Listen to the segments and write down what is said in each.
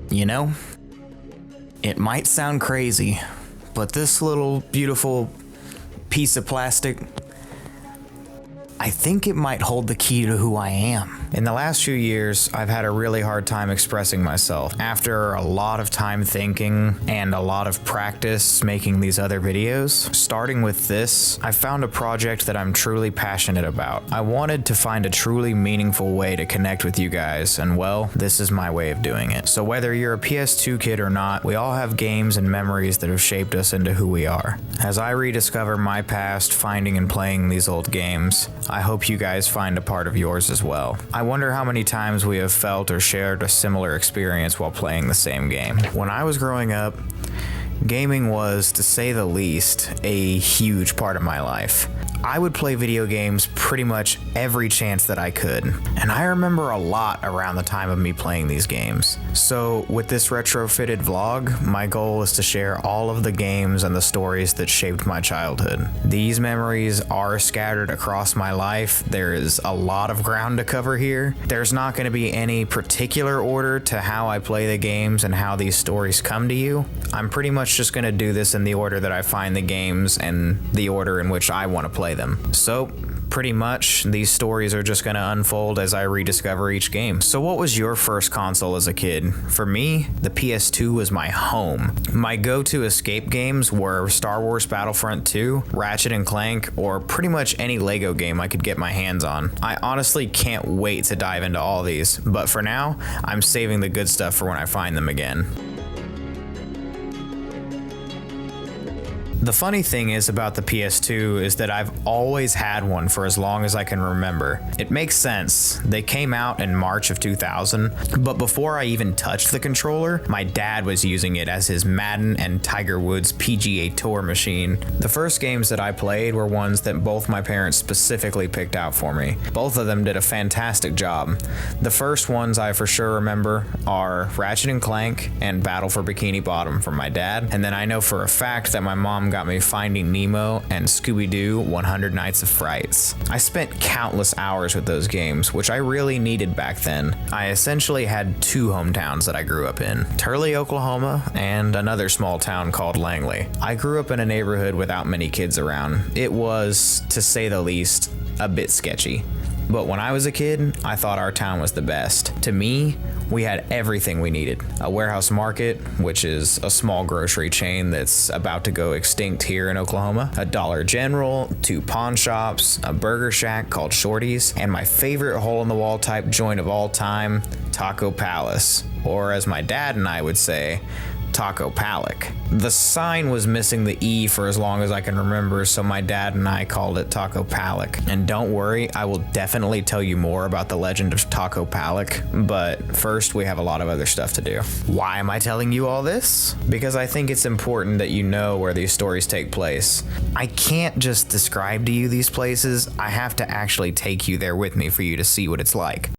You know, it might sound crazy, but this little beautiful piece of plastic, I think it might hold the key to who I am. In the last few years, I've had a really hard time expressing myself. After a lot of time thinking and a lot of practice making these other videos, starting with this, I found a project that I'm truly passionate about. I wanted to find a truly meaningful way to connect with you guys, and well, this is my way of doing it. So whether you're a PS2 kid or not, we all have games and memories that have shaped us into who we are. As I rediscover my past finding and playing these old games, I hope you guys find a part of yours as well. I wonder how many times we have felt or shared a similar experience while playing the same game. When I was growing up, gaming was, to say the least, a huge part of my life. I would play video games pretty much every chance that I could, and I remember a lot around the time of me playing these games. So with this retrofitted vlog, my goal is to share all of the games and the stories that shaped my childhood. These memories are scattered across my life. There is a lot of ground to cover here. There's not going to be any particular order to how I play the games and how these stories come to you. I'm pretty much just going to do this in the order that I find the games and the order in which I want to play them. So pretty much these stories are just going to unfold as I rediscover each game. So what was your first console as a kid? For me, the PS2 was my home. My go-to escape games were Star Wars Battlefront 2, Ratchet and Clank, or pretty much any Lego game I could get my hands on. I honestly can't wait to dive into all these, but for now, I'm saving the good stuff for when I find them again. The funny thing is about the PS2 is that I've always had one for as long as I can remember. It makes sense. They came out in March of 2000, but before I even touched the controller, my dad was using it as his Madden and Tiger Woods PGA Tour machine. The first games that I played were ones that both my parents specifically picked out for me. Both of them did a fantastic job. The first ones I for sure remember are Ratchet and Clank and Battle for Bikini Bottom from my dad, and then I know for a fact that my mom got me Finding Nemo and Scooby-Doo 100 Nights of Frights. I spent countless hours with those games, which I really needed back then. I essentially had two hometowns that I grew up in, Turley, Oklahoma, and another small town called Langley. I grew up in a neighborhood without many kids around. It was, to say the least, a bit sketchy. But when I was a kid, I thought our town was the best. To me, we had everything we needed. A warehouse market, which is a small grocery chain that's about to go extinct here in Oklahoma, a Dollar General, two pawn shops, a burger shack called Shorty's, and my favorite hole-in-the-wall type joint of all time, Taco Palace, or as my dad and I would say, Taco Palac. The sign was missing the E for as long as I can remember, so my dad and I called it Taco Palac. And don't worry, I will definitely tell you more about the legend of Taco Palac, but first we have a lot of other stuff to do. Why am I telling you all this? Because I think it's important that you know where these stories take place. I can't just describe to you these places, I have to actually take you there with me for you to see what it's like.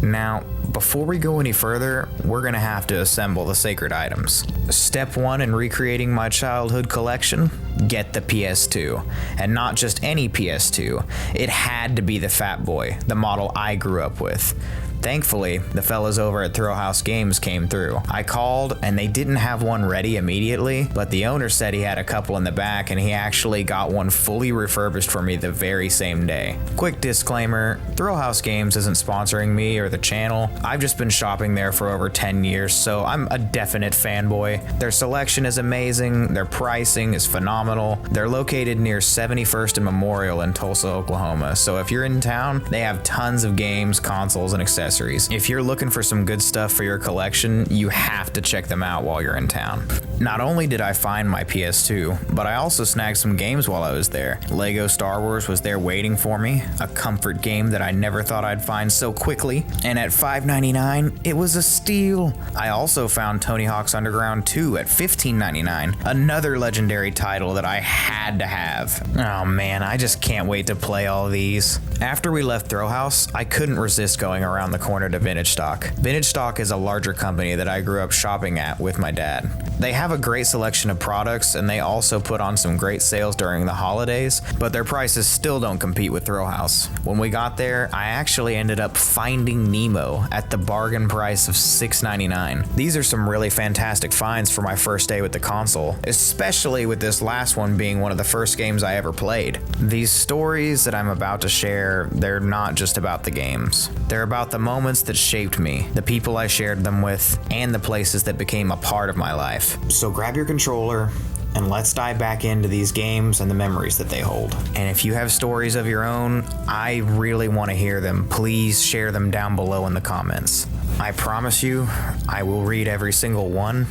Now, before we go any further, we're gonna have to assemble the sacred items. Step 1 in recreating my childhood collection, get the PS2. And not just any PS2, it had to be the Fat Boy, the model I grew up with. Thankfully, the fellas over at Thrillhouse Games came through. I called and they didn't have one ready immediately, but the owner said he had a couple in the back and he actually got one fully refurbished for me the very same day. Quick disclaimer, Thrillhouse Games isn't sponsoring me or the channel. I've just been shopping there for over 10 years, so I'm a definite fanboy. Their selection is amazing, their pricing is phenomenal. They're located near 71st and Memorial in Tulsa, Oklahoma, so if you're in town, they have tons of games, consoles, and accessories. If you're looking for some good stuff for your collection, you have to check them out while you're in town. Not only did I find my PS2, but I also snagged some games while I was there. Lego Star Wars was there waiting for me, a comfort game that I never thought I'd find so quickly, and at $5.99, it was a steal. I also found Tony Hawk's Underground 2 at $15.99, another legendary title that I had to have. Oh man, I just can't wait to play all these. After we left Thrillhouse, I couldn't resist going around the corner to Vintage Stock. Vintage Stock is a larger company that I grew up shopping at with my dad. They have a great selection of products, and they also put on some great sales during the holidays, but their prices still don't compete with Throw House. When we got there, I actually ended up finding Nemo at the bargain price of $6.99. These are some really fantastic finds for my first day with the console, especially with this last one being one of the first games I ever played. These stories that I'm about to share, they're not just about the games. They're about the moments that shaped me, the people I shared them with, and the places that became a part of my life. So grab your controller, and let's dive back into these games and the memories that they hold. And if you have stories of your own, I really want to hear them. Please share them down below in the comments. I promise you, I will read every single one.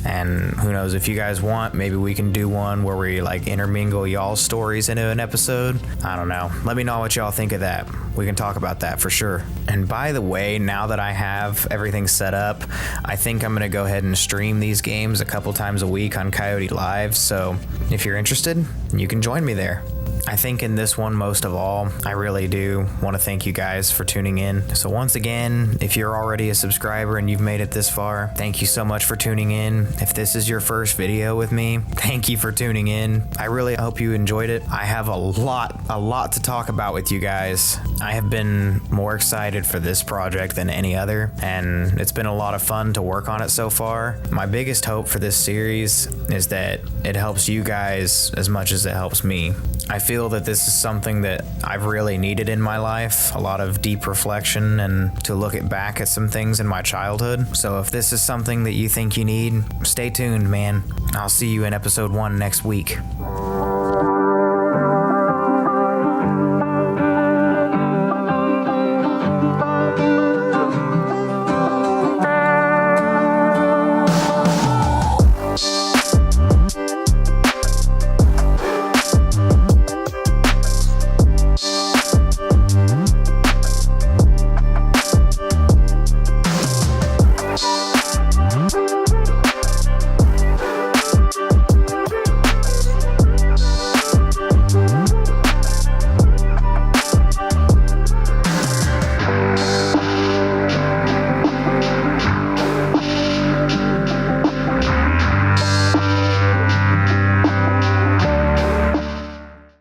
And who knows, if you guys want, maybe we can do one where we like intermingle y'all's stories into an episode. I don't know. Let me know what y'all think of that. We can talk about that for sure. And by the way, now that I have everything set up, I think I'm gonna go ahead and stream these games a couple times a week on Coyote Live. So if you're interested, you can join me there. I think in this one, most of all, I really do want to thank you guys for tuning in. So once again, if you're already a subscriber and you've made it this far, thank you so much for tuning in. If this is your first video with me, thank you for tuning in. I really hope you enjoyed it. I have a lot to talk about with you guys. I have been more excited for this project than any other, and it's been a lot of fun to work on it so far. My biggest hope for this series is that it helps you guys as much as it helps me. I feel that this is something that I've really needed in my life, a lot of deep reflection and to look back at some things in my childhood. So if this is something that you think you need, stay tuned, man. I'll see you in episode 1 next week.